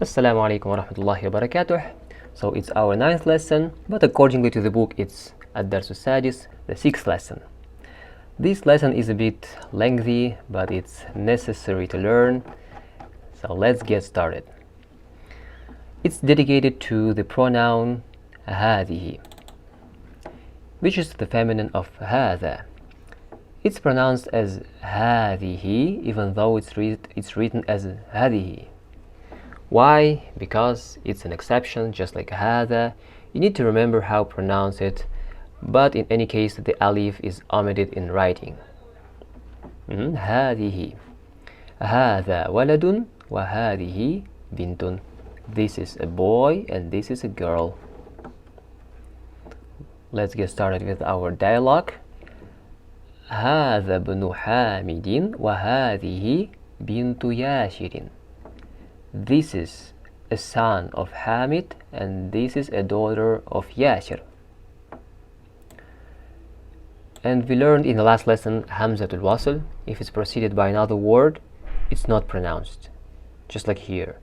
Assalamu alaikum wa rahmatullahi wa barakatuh. So it's our 9th lesson, but accordingly to the book it's Ad-Dars Sadis, the 6th lesson. This lesson is a bit lengthy, but it's necessary to learn. So let's get started. It's dedicated to the pronoun هذه, which is the feminine of هذا. It's pronounced as هذه, even though it's written as هذه. Why? Because it's an exception, just like هذا. You need to remember how to pronounce it, but in any case the alif is omitted in writing. هذه هذا ولد وهذه بنت. This is a boy and this is a girl. Let's get started with our dialogue. هذا ابن حامد وهذه بنت ياسر. This is a son of Hamid and this is a daughter of Yasir. And we learned in the last lesson Hamzatul Wasl. If it's preceded by another word, it's not pronounced. Just like here.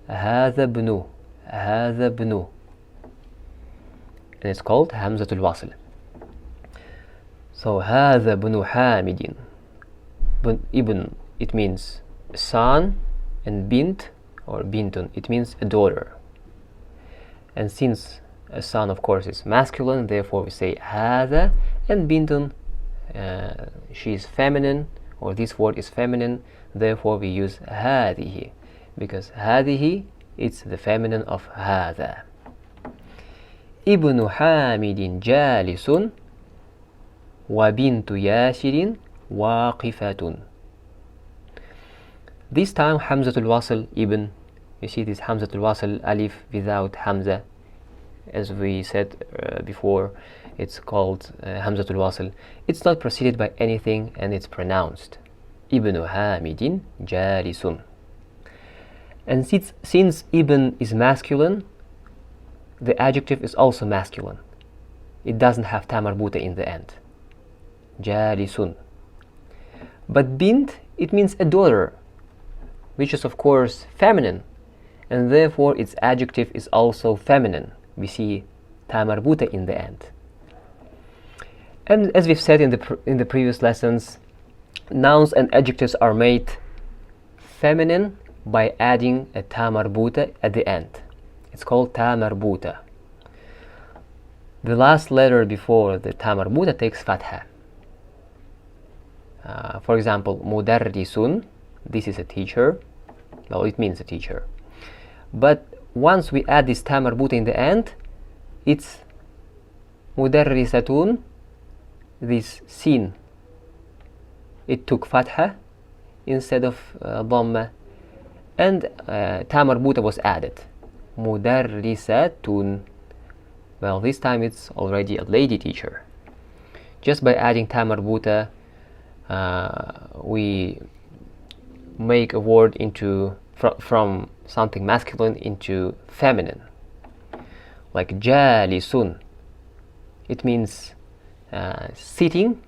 هذا ابن هذا ابن. And it's called Hamzatul Wasl. So هذا ابن حامد. Ibn, it means son, and bint or bintun, it means a daughter. And since a son of course is masculine, therefore we say هذا, and bintun, she is feminine, or this word is feminine, therefore we use هذه, because هذه it's the feminine of هذا. ابن حامد جالس وبنت ياسر واقفة. This time Hamzatul Wasl ibn, you see this Hamzatul Wasl alif without Hamza, as we said before, it's called Hamzatul Wasl. It's not preceded by anything and it's pronounced Ibn Hamidin Jalisun. And since Ibn is masculine, the adjective is also masculine. It doesn't have ta marbuta in the end. Jalisun. But bint, it means a daughter, which is of course feminine, and therefore its adjective is also feminine. We see ta marbuta in the end. And as we've said in the previous lessons, nouns and adjectives are made feminine by adding a ta marbuta at the end. It's called ta marbuta. The last letter before the ta marbuta takes fatha. For example, mudarrisun, this is a teacher. Well, it means a teacher. But once we add this ta marbuta in the end, it's mudarrisatun, this sin. It took fatha instead of dhamma, and ta marbuta was added. Mudarrisatun. Well, this time it's already a lady teacher. Just by adding ta marbuta, we make a word into from something masculine into feminine, like jalisun. It means sitting,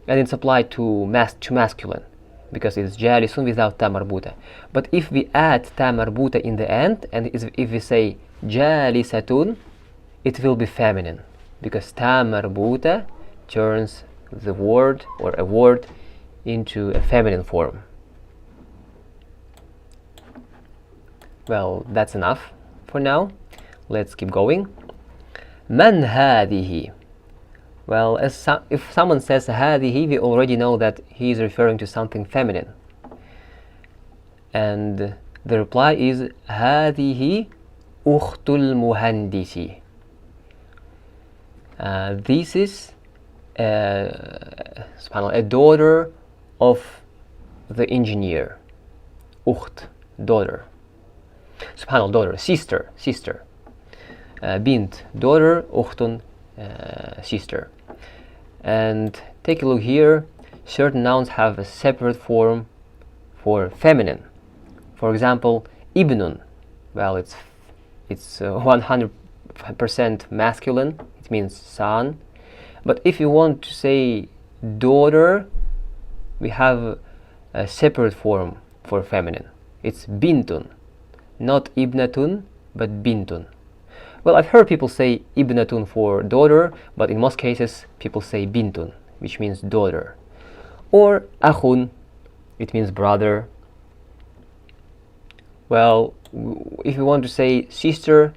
and it's applied to masculine because it's jalisun without ta marbuta. But if we add ta marbuta in the end, and if we say jalisatun, it will be feminine because ta marbuta turns the word or a word into a feminine form. Well, that's enough for now. Let's keep going. Man هذه. Well, if someone says هذه, we already know that he is referring to something feminine. And the reply is هذه أخت المهندس. This is a daughter of the engineer. Ukht, daughter. Subhanallah, daughter, sister. Bint, daughter, ukhtun, sister. And take a look here. Certain nouns have a separate form for feminine. For example, ibnun. Well, it's 100% masculine. It means son. But if you want to say daughter, we have a separate form for feminine. It's bintun. not ibnatun, but bintun. Well, I've heard people say ibnatun for daughter, but in most cases people say bintun, which means daughter. Or akhun, it means brother. Well, if we want to say sister,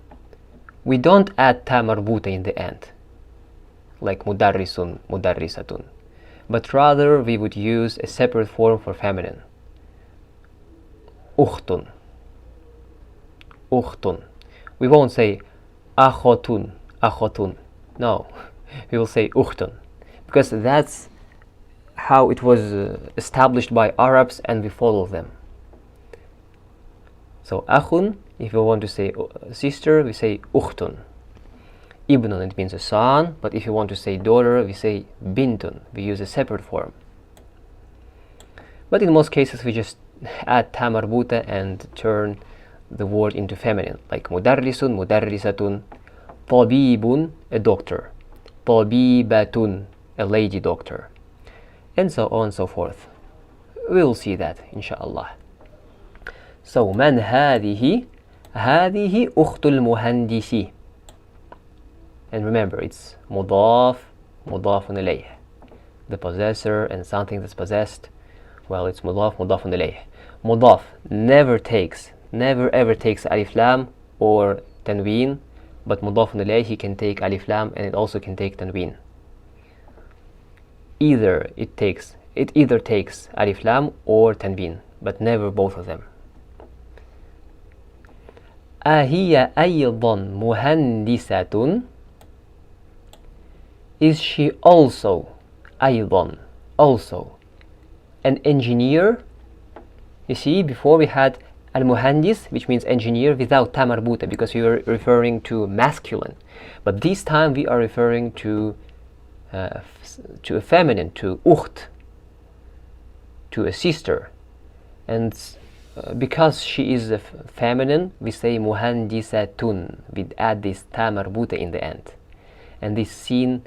we don't add ta marbuta in the end, like mudarrisun, mudarrisatun, but rather we would use a separate form for feminine. Ukhtun, ukhtun. We won't say akhotun, akhotun. No, we will say ukhtun, because that's how it was established by Arabs, and we follow them. So akhun, if you want to say sister, we say ukhtun. Ibnun, it means a son, but if you want to say daughter, we say bintun. We use a separate form. But in most cases, we just add ta marbuta and turn the word into feminine, like mudarrisun, mudarrisatun, tabibun, a doctor, tabibatun, a lady doctor, and so on and so forth. We will see that, inshallah. So, man هذه? هذه أخت المهندس. And remember, it's mudaf, mudafun ilayh. The possessor and something that's possessed, well, it's mudaf, mudafun ilayh. Mudaf never ever takes alif lam or tanween, but mudafun ilayh, he can take alif lam and it also can take tanween. It either takes alif lam or tanween, but never both of them. أهي أيضا مهندسة? Is she also أيضا, also an engineer? You see, before we had al-muhandis, which means engineer, without ta marbuta, because we were referring to masculine, but this time we are referring to a feminine, to ukht, to a sister, and because she is a feminine, we say muhandisatun. We add this ta marbuta in the end, and this sin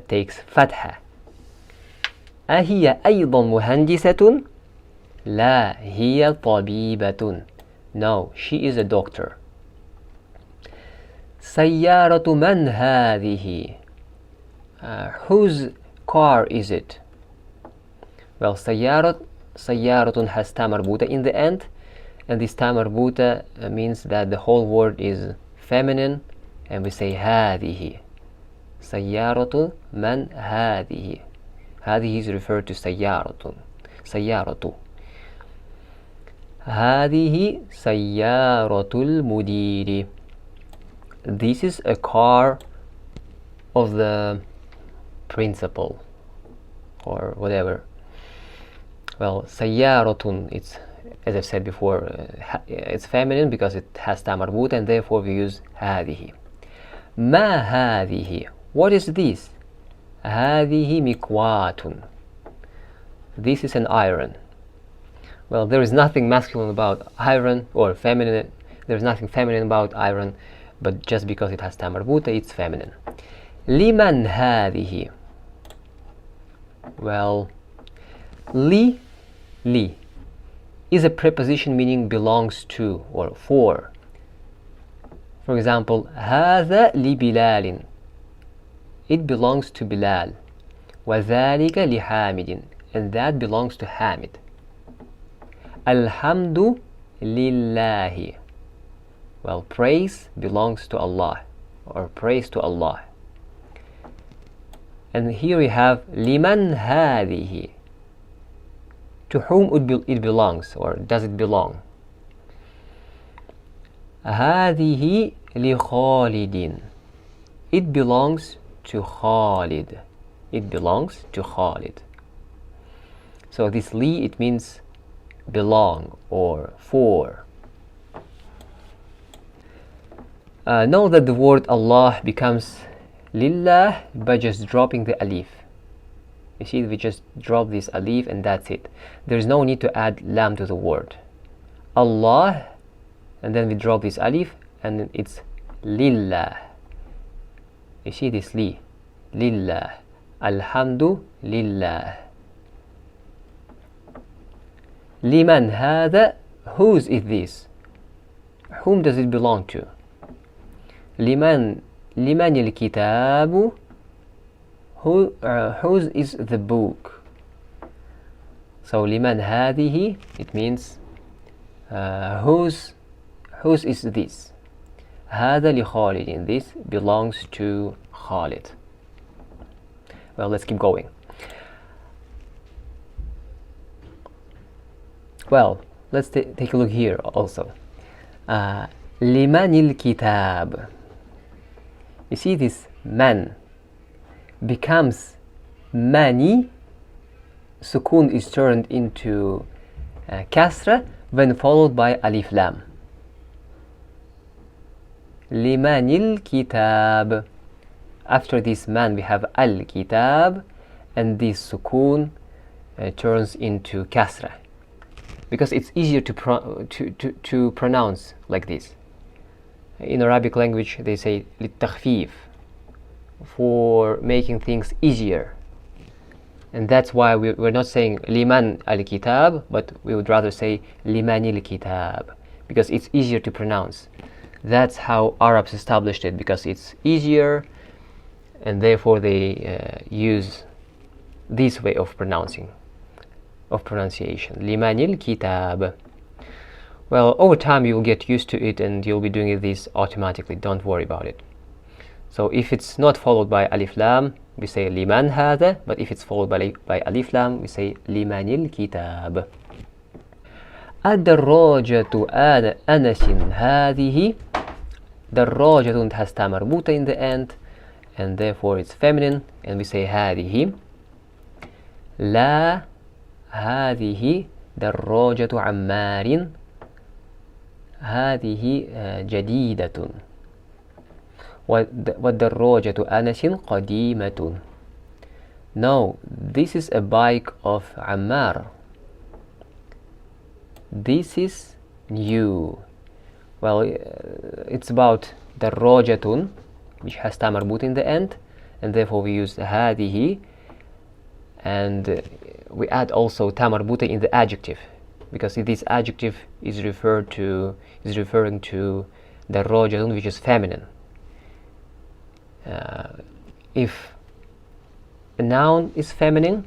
takes fatha. أهي أيضا مهندسة؟ لا هي طبيبة. No, she is a doctor. سيارة من هذه? Whose car is it? Well, سيارة has ta marbuta in the end, and this ta marbuta means that the whole word is feminine, and we say هذه. سيارة من هذه? هذه is referred to سيارة. هذه سيارة المدير. This is a car of the principal or whatever. Well, سيارة, it's, as I've said before, it's feminine because it has ta marbuta, and therefore we use هذه. ما هذه? What is this? هذه مكواة. This is an iron. Well, there is nothing masculine about iron, or feminine. There is nothing feminine about iron, but just because it has ta marbuta, it's feminine. لمن هذه? Well, li is a preposition meaning belongs to or for. For example, هذا لبلال. It belongs to Bilal. وذلك لحامد. And that belongs to Hamid. الحمد لله. Well, praise belongs to Allah, or praise to Allah. And here we have لمن هذه? To whom it belongs, or does it belong? هذه لخالد. It belongs to Khalid. It belongs to Khalid. So this li, it means belong or for. Know that the word Allah becomes lillah by just dropping the alif. You see, we just drop this alif and that's it. There is no need to add lam to the word. Allah, and then we drop this alif, and it's lillah. You see this li, lillah, alhamdu lillah. Liman hada? Whose is this? whom does it belong to? لمن الكتاب, whose is the book? So لمن هذه, it means whose is this? هذا لخالد, this belongs to Khalid. Well, let's keep going. Well, let's take a look here also. لمن الكتاب. You see this man becomes mani, sukun is turned into kasra when followed by alif lam. لمن الكتاب. After this man we have al-kitab, and this sukun turns into kasra because it's easier to pronounce like this. In Arabic language they say للتخفيف, for making things easier, and that's why we're not saying liman al-kitab, but we would rather say liman al-kitab because it's easier to pronounce. That's how Arabs established it, because it's easier, and therefore they use this way of pronunciation. liman al-kitab. Well, over time you'll get used to it and you'll be doing this automatically. Don't worry about it. So if it's not followed by alif lam, we say liman hada, but if it's followed by alif lam, we say liman al-kitab. الدراجة أنس هذه. دراجة has ta marbuta in the end, and therefore it's feminine, and we say هذه. لا هذه دراجة عمار. هذه جديدة. والدراجة أنس قديمة. No, this is a bike of Ammar. This is new. Well, it's about darajatun, which has ta marbut in the end, and therefore we use هذه, and we add also ta marbuta in the adjective, because this adjective is referring to darajatun, which is feminine. If a noun is feminine,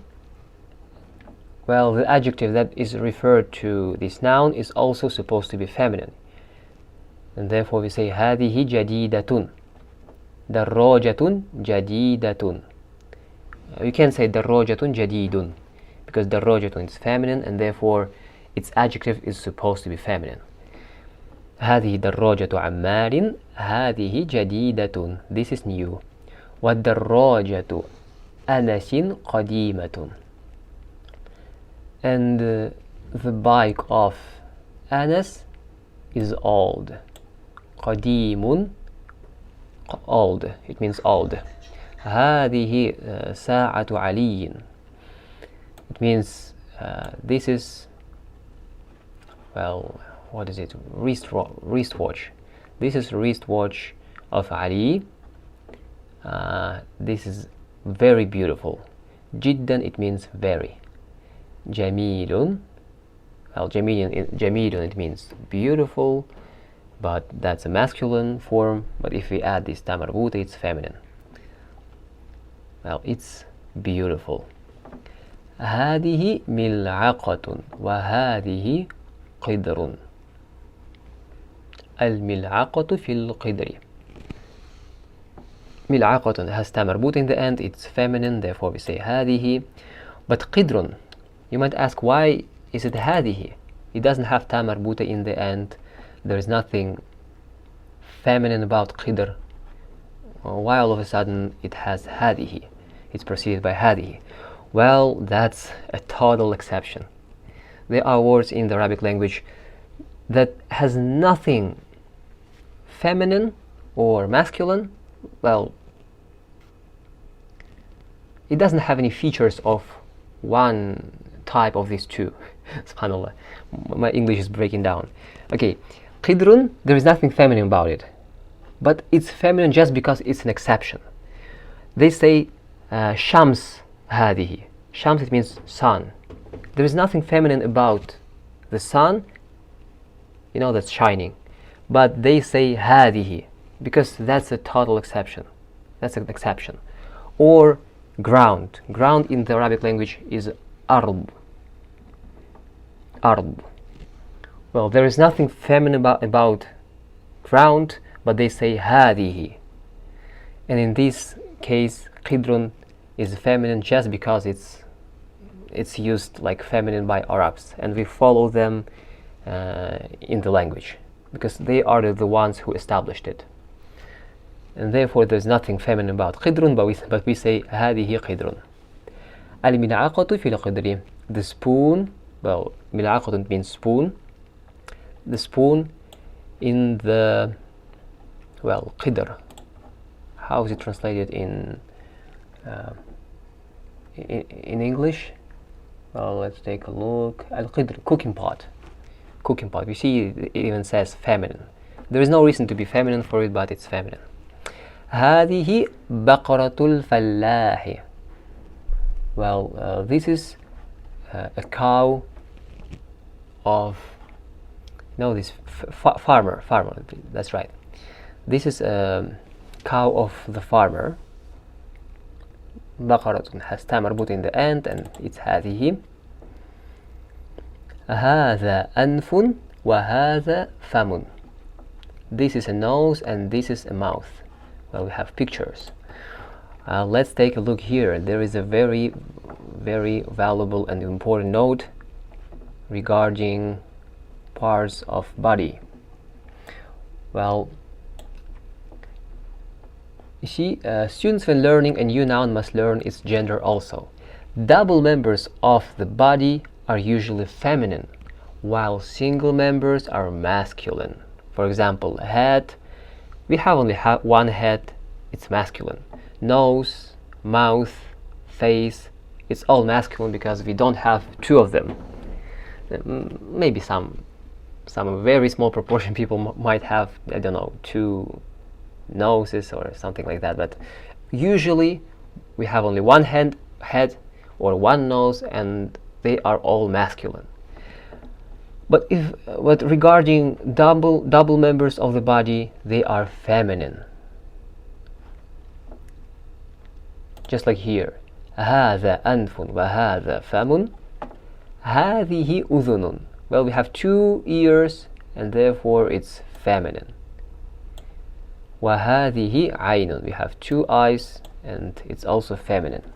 well, the adjective that is referred to this noun is also supposed to be feminine, and therefore we say هذه جديدة. دراجة جديدة. You can say دراجة جديد, because دراجة is feminine, and therefore its adjective is supposed to be feminine. هذه دراجة عمار. هذه جديدة. This is new. والدراجة أنس قديمة. And the bike of Anas is old. قديم, old, it means old. هذه ساعة علي. It means this is, well, what is it? Wristwatch. This is wristwatch of Ali. This is very beautiful. جدا, it means very. جميل. Well, جميل it means beautiful, but that's a masculine form. But if we add this ta marbuta, it's feminine. Well, it's beautiful. هذه ملعقة وهذه قدر. الملعقة في القدر. ملعقة has ta marbuta in the end, it's feminine, therefore we say هذه. But قدر, you might ask, why is it هذه? It doesn't have ta marbuta in the end. There is nothing feminine about qidr. Why all of a sudden it has هذه? It's preceded by هذه. Well, that's a total exception. There are words in the Arabic language that has nothing feminine or masculine. Well, it doesn't have any features of one type of these two. SubhanAllah, my English is breaking down. Okay, qidrun, there is nothing feminine about it, but it's feminine just because it's an exception. They say shams hadihi. Shams, it means sun. There is nothing feminine about the sun, you know, that's shining, but they say هذه because that's a total exception. That's an exception. Or ground. Ground in the Arabic language is أرض. أرض. Well, there is nothing feminine about ground, but they say هذه. And in this case, قدر is feminine just because it's used like feminine by Arabs, and we follow them in the language because they are the ones who established it. And therefore there's nothing feminine about قدر, but we say هذه قدر. الملعقة في القدر. The spoon, well, ملعقة means spoon. The spoon in the, well, قدر. How is it translated in English? Well, let's take a look. Al-qidr, cooking pot. Cooking pot. You see, it even says feminine. There is no reason to be feminine for it, but it's feminine. هذه بقرة الفلاح. Well, this is a cow of, no, this farmer. That's right. This is a cow of the farmer. بقرة has ta مربوط in the end, and it's هذه. هذا أنف وهذا فم. This is a nose and this is a mouth. Well, we have pictures. Let's take a look here. There is a very, very valuable and important note regarding parts of body. Well, you see, students when learning a new noun must learn its gender also. Double members of the body are usually feminine, while single members are masculine. For example, head, we have only one head, it's masculine. Nose, mouth, face, it's all masculine because we don't have two of them. Maybe some very small proportion people might have, I don't know, two noses or something like that, but usually we have only one head or one nose, and they are all masculine. But regarding double members of the body, they are feminine. Just like here, هذا أنف وهذا فم. هذه أذن. Well, we have two ears, and therefore it's feminine. وهذه عين. We have two eyes, and it's also feminine.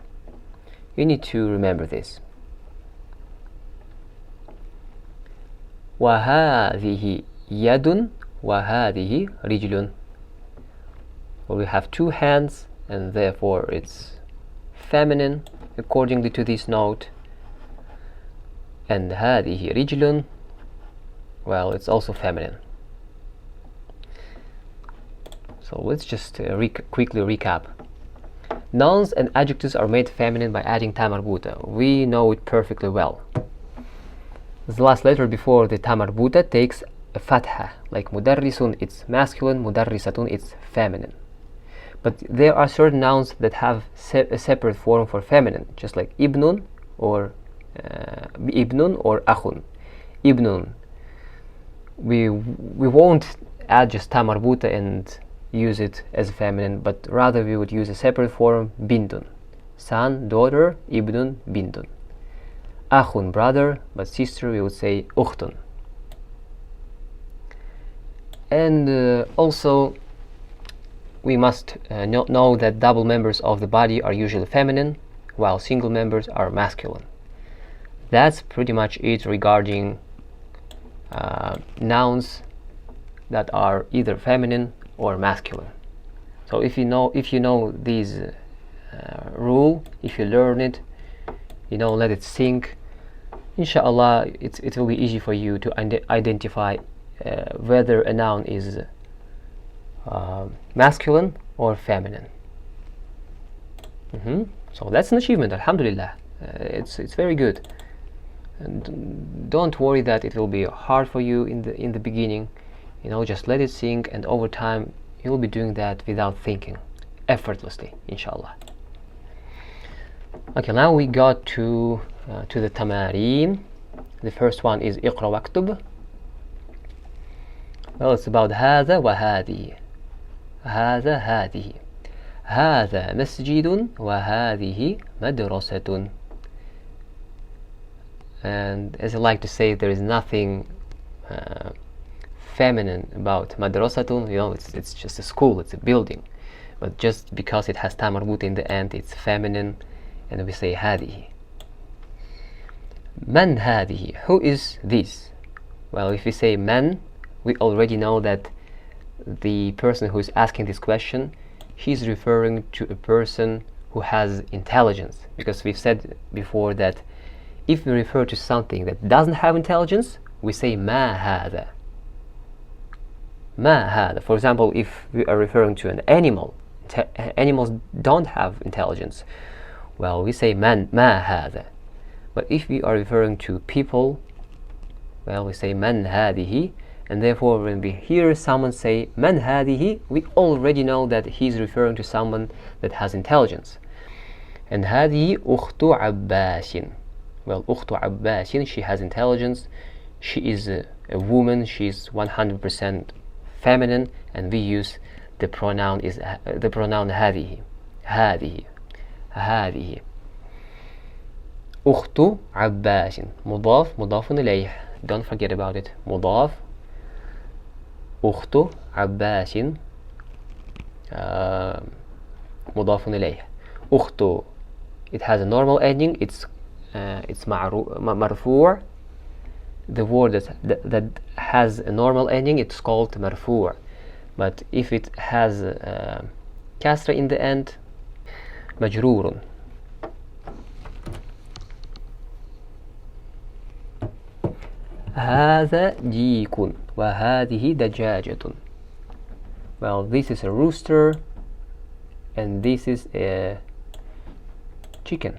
You need to remember this. وهذه يد وهذه رجل. Well, we have two hands, and therefore it's feminine accordingly to this note. And هذه رجل, well, it's also feminine. So let's just quickly recap. Nouns and adjectives are made feminine by adding ta marbuta. We know it perfectly well. The last letter before the ta marbuta takes a fatha, like mudarrisun, it's masculine, mudarrisatun, it's feminine. But there are certain nouns that have a separate form for feminine, just like ibnun or akhun. Ibnun, we won't add just ta marbuta and use it as feminine, but rather we would use a separate form, bintun. Son, daughter, ibnun, bintun. Akhun, brother, but sister, we would say ukhtun. And also we must know that double members of the body are usually feminine, while single members are masculine. That's pretty much it regarding nouns that are either feminine or masculine. So if you know these rule, if you learn it, let it sink, inshallah it will be easy for you to identify whether a noun is masculine or feminine. So that's an achievement, alhamdulillah. It's very good, and don't worry that it will be hard for you in the beginning. Just let it sink, and over time you'll be doing that without thinking, effortlessly, inshallah. Okay, now we got to the tamarin. The first one is اقرأ واكتب. Well, it's about هذا وهذه. هذا هذه. هذا مسجد وهذه مدرسة. And as I like to say, there is nothing feminine about madrasatun. You know, it's just a school, it's a building. But just because it has ta marbut in the end, it's feminine, and we say هذه. Man هذه. Who is this? Well, if we say man, we already know that the person who is asking this question, he's referring to a person who has intelligence, because we've said before that if we refer to something that doesn't have intelligence, we say ما هذا. ما هذا. For example, if we are referring to an animal, animals don't have intelligence, well, we say ما هذا. But if we are referring to people, well, we say من هذه. And therefore, when we hear someone say من هذه, we already know that he's referring to someone that has intelligence. And هذه أخت عباس. Well, أخت عباس, she has intelligence. She is a woman. She's 100% feminine, and we use the pronoun هذه. هذه. هذه. أخت عباس. مضاف مضاف إليه. Don't forget about it. مضاف. أخت عباس مضاف إليه. أخت, it has a normal ending. It's مرفوع. The word that has a normal ending, it's called مرفوع. But if it has كسر in the end, مجرور. هذا ديك وهذه دجاجة. Well, this is a rooster and this is a chicken.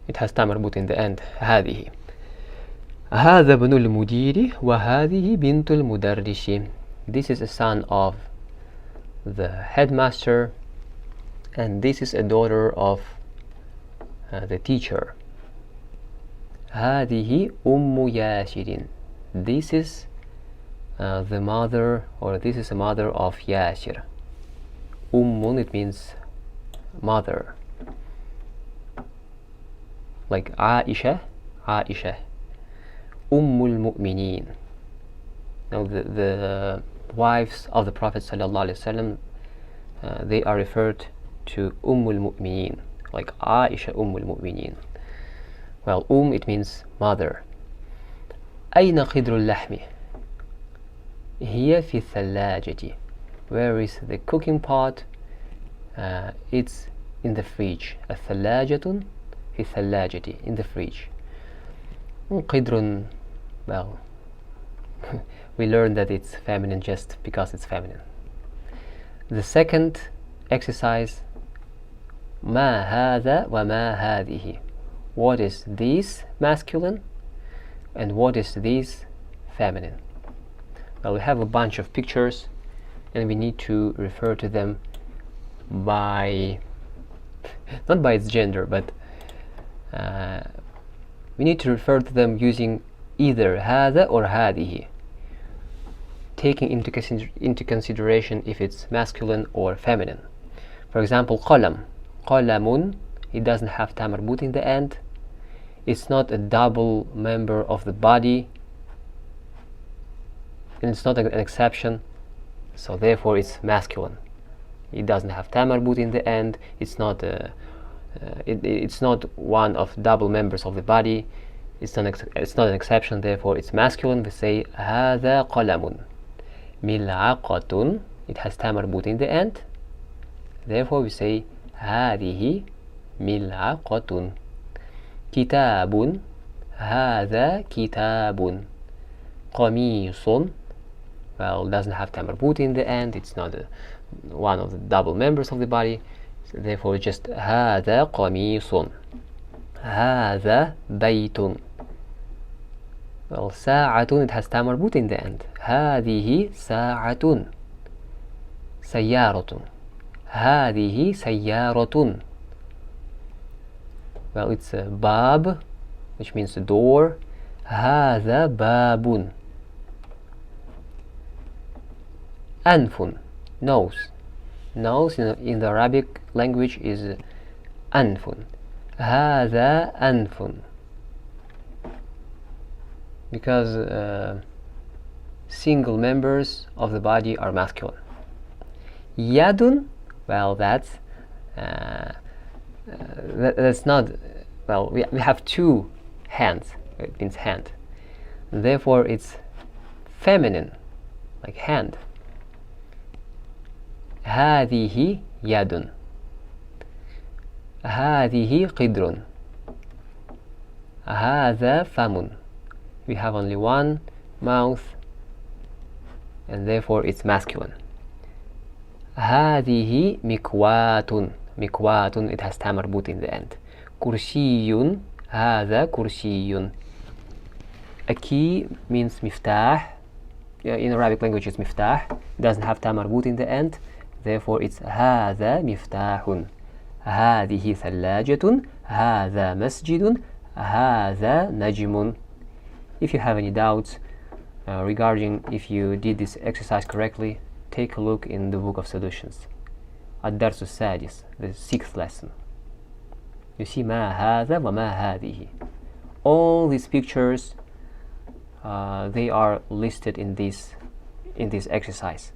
It has ta مربوط in the end. هذه. هذا ابن المدير وهذه بنت المدرس. This is a son of the headmaster and this is a daughter of the teacher. هذه أم ياسر. This is the mother, or this is a mother of Yasir. It means mother. Like Aisha. Al-Mu'mineen. Now the wives of the Prophet ﷺ, they are referred to Al-Mu'mineen, like Aisha Al-Mu'mineen. Well, it means mother. أين قدر اللحم؟ هي في الثلاجة. Where is the cooking pot? It's in the fridge. الثلاجة في الثلاجة, in the fridge. قدر, well, we learned that it's feminine just because it's feminine. The second exercise, ما هذا وما هذه. What is this masculine and what is this feminine? Well, we have a bunch of pictures and we need to refer to them by, not by its gender, but we need to refer to them using either هذا or هذه, taking into consideration if it's masculine or feminine. For example, قلم. قلم, it doesn't have ta marbut in the end. It's not a double member of the body, and it's not an exception, so therefore it's masculine. It doesn't have ta marbut in the end. It's not it's not one of double members of the body. It's not an exception, therefore it's masculine. We say هذا قلم. ملعقة, it has ta marbut in the end, therefore we say هذه ملعقة. كتاب. هذا كتاب. قميص, well, doesn't have ta marbut in the end. It's not one of the double members of the body, so therefore just هذا قميص. هذا بيت. Well, ساعة, it has ta marbut in the end. هذه ساعة. سيارة. هذه سيارة. Well, it's a bab, which means a door. هذا باب. أنف, nose. Nose in the Arabic language is أنف. هذا أنف, because single members of the body are masculine. Yadun, well, that's not, well, we have two hands, it means hand, therefore it's feminine, like hand. هذه يد, هذه قدر, هذا فم. We have only one mouth and therefore it's masculine. هذه مكواة, مكواة, it has ta مربوط in the end. كرسي, هذا كرسي. A key means مفتاح. In Arabic language it's مفتاح, it doesn't have ta مربوط in the end, therefore it's هذا مفتاح. هذه ثلاجة, هذا مسجد, هذا نجم. If you have any doubts regarding if you did this exercise correctly, take a look in the book of solutions. الدرس السادس, the 6th lesson. You see ما هذا وما هذه. All these pictures they are listed in this exercise.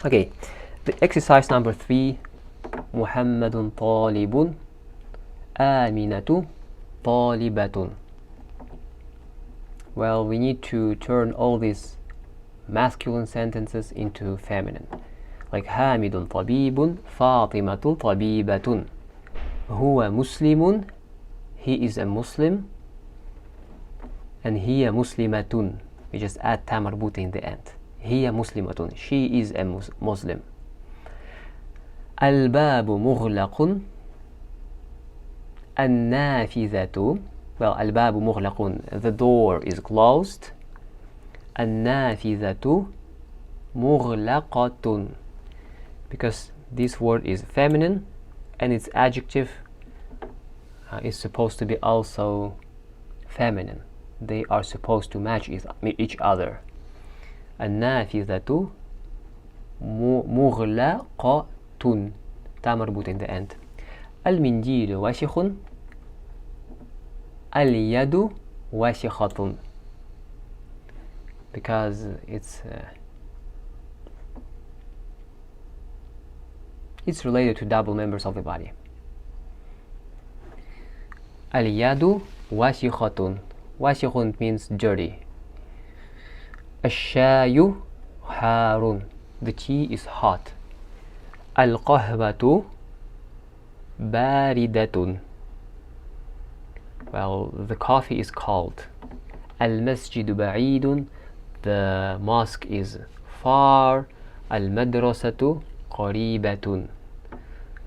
Okay, the exercise number 3. محمد طالب, آمنة طالبة. Well, we need to turn all these masculine sentences into feminine, like حامد طبيب, فاطمة طبيبة. هو مسلم, he is a Muslim, and هي مسلمة, we just add ta مربوطة in the end. هي مسلمة, she is a Muslim. الباب مغلق, النافذة, well, الباب مغلق, the door is closed. النافذة مغلقة, because this word is feminine and its adjective is supposed to be also feminine. They are supposed to match each other. النافذة مغلقة, تا مربوط in the end. المنديل وسخ, اليد وسخة, because it's related to double members of the body. اليد وسخة, وسخ means dirty. الشاي حار, the tea is hot. القهوة باردة, well, the coffee is cold. المسجد بعيد, the mosque is far. المدرسة قريبة,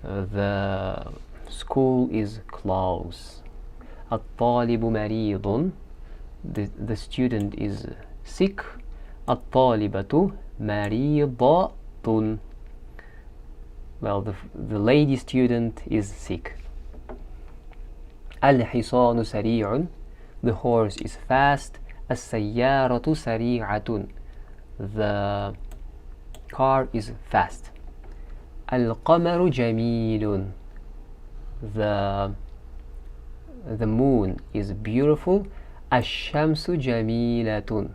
the school is close. الطالب مريض, the student is sick. الطالبة مريضة, well, the lady student is sick. الحصان سريع, the horse is fast. السيارة سريعة, the car is fast. القمر جميل, the moon is beautiful. الشمس جميلة,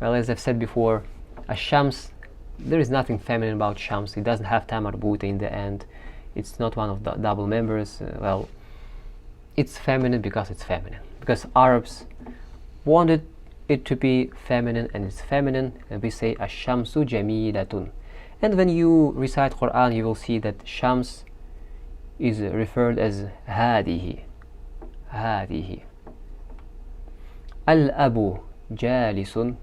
well, as I've said before, الشمس, there is nothing feminine about shams. It doesn't have ta marbuta in the end. It's not one of the double members. Well, it's feminine because it's feminine, because Arabs wanted it to be feminine, and it's feminine, and we say ash-shamsu jamilatun. And when you recite Quran, you will see that shams is referred as hadihi, hadihi. Al-abu jalisun,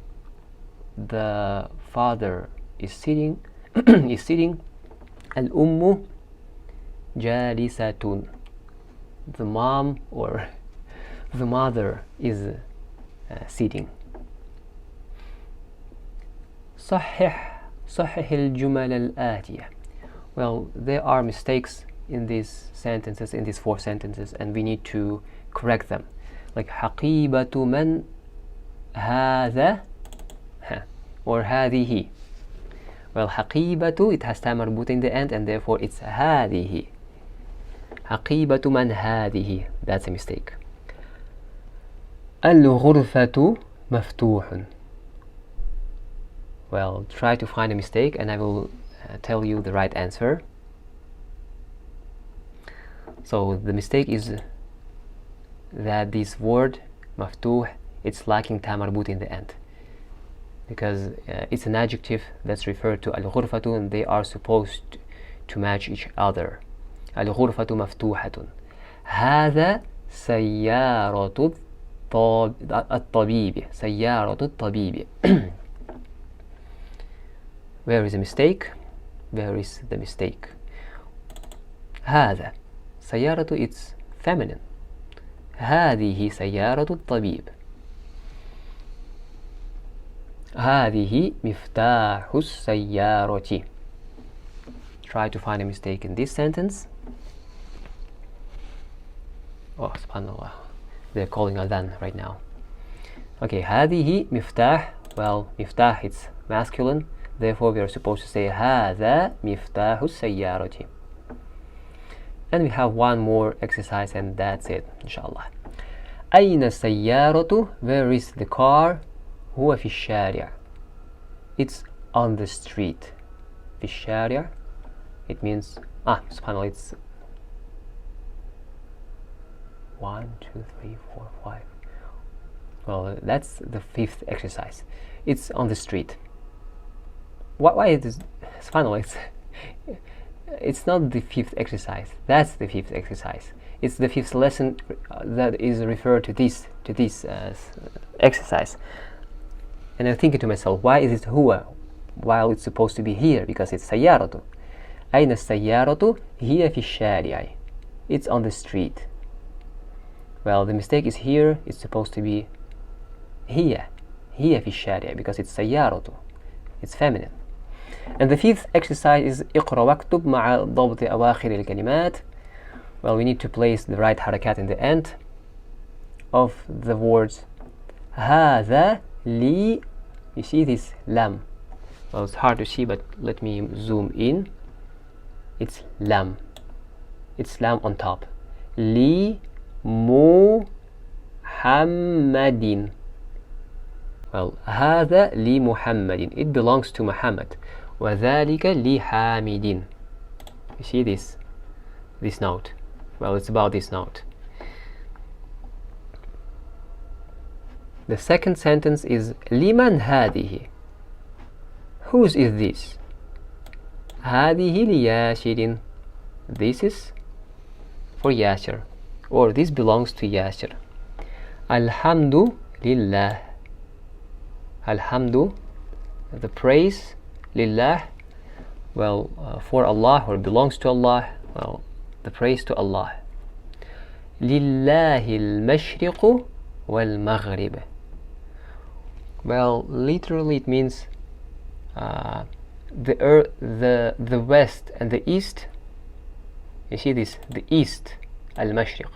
the father is sitting, is sitting. Al-ummu jalisatun, the mom or the mother is sitting. صحح الجمل الآتية. Well, there are mistakes in these sentences, in these 4 sentences, and we need to correct them. Like حقيبة من هذا or هذه. Well, حقيبة, it has تاء مربوطة in the end and therefore it's هذه. حقيبة من هذه. That's a mistake. الغرفة مفتوح. Well, try to find a mistake and I will tell you the right answer. So the mistake is that this word مفتوح, it's lacking تاء مربوط in the end, because it's an adjective that's referred to al-ghurfatu and they are supposed to match each other. al-ghurfatu maftuhatun. هذا سيارة الطبيب. سيارة الطبيب. Where is the mistake? Where is the mistake? هذا سيارة, it's feminine. هذه سيارة الطبيب. هذه مفتاح السيارة. Try to find a mistake in this sentence. Oh, subhanallah. They're calling adhan right now. Okay, هذه مفتاح. Well, مفتاح, it's masculine. Therefore, we are supposed to say هذا مفتاح السيارة. And we have one more exercise and that's it, inshallah. أين السيارة? Where is the car? هو في الشارع. It's on the street. في الشارع, it means, subhanallah, it's 1, 2, 3, 4, 5. Well, that's the fifth exercise. It's on the street. Why it is, subhanallah, it's not the fifth exercise. That's the fifth exercise. It's the fifth lesson that is referred to this exercise. And I'm thinking to myself, why is it huwa while it's supposed to be here? Because it's سيارة. أين السيارة? هي في الشارع. It's on the street. Well, the mistake is here. It's supposed to be هي في الشارع because it's سيارة. It's feminine. And the fifth exercise is اقرأ واكتب مع ضبط أواخر الكلمات. Well, we need to place the right harakat in the end of the words. هذا لي. You see this lam. Well, it's hard to see, but let me zoom in. It's lam. It's lam on top. لي محمد. Well, هذا لمحمد. It belongs to Muhammad. وذلك لحامد. You see this note. Well, it's about this note. The second sentence is لمن هذه? Whose is this? هذه لياسر. This is for Yasir, or this belongs to Yasir. Alhamdu lillah. Alhamdu, the praise, lillah, well, for Allah, or belongs to Allah. Well, the praise to Allah. Lillahi al-mashriqu wal-maghrib. Well, literally it means the west and the east. You see this, the east, al-mashriq,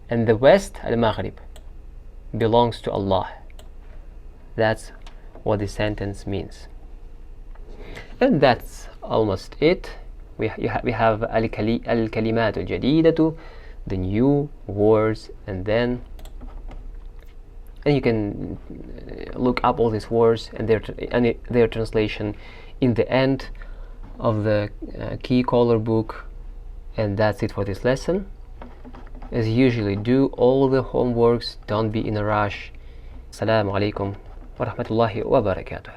and the west, al-maghrib, belongs to Allah. That's what the sentence means. And that's almost it. We have al-kalimat al-jadidatu, the new words, and you can look up all these words and their translation in the end of the key color book. And that's it for this lesson. As you usually do, all the homeworks, don't be in a rush. Assalamu alaikum wa rahmatullahi wa barakatuh.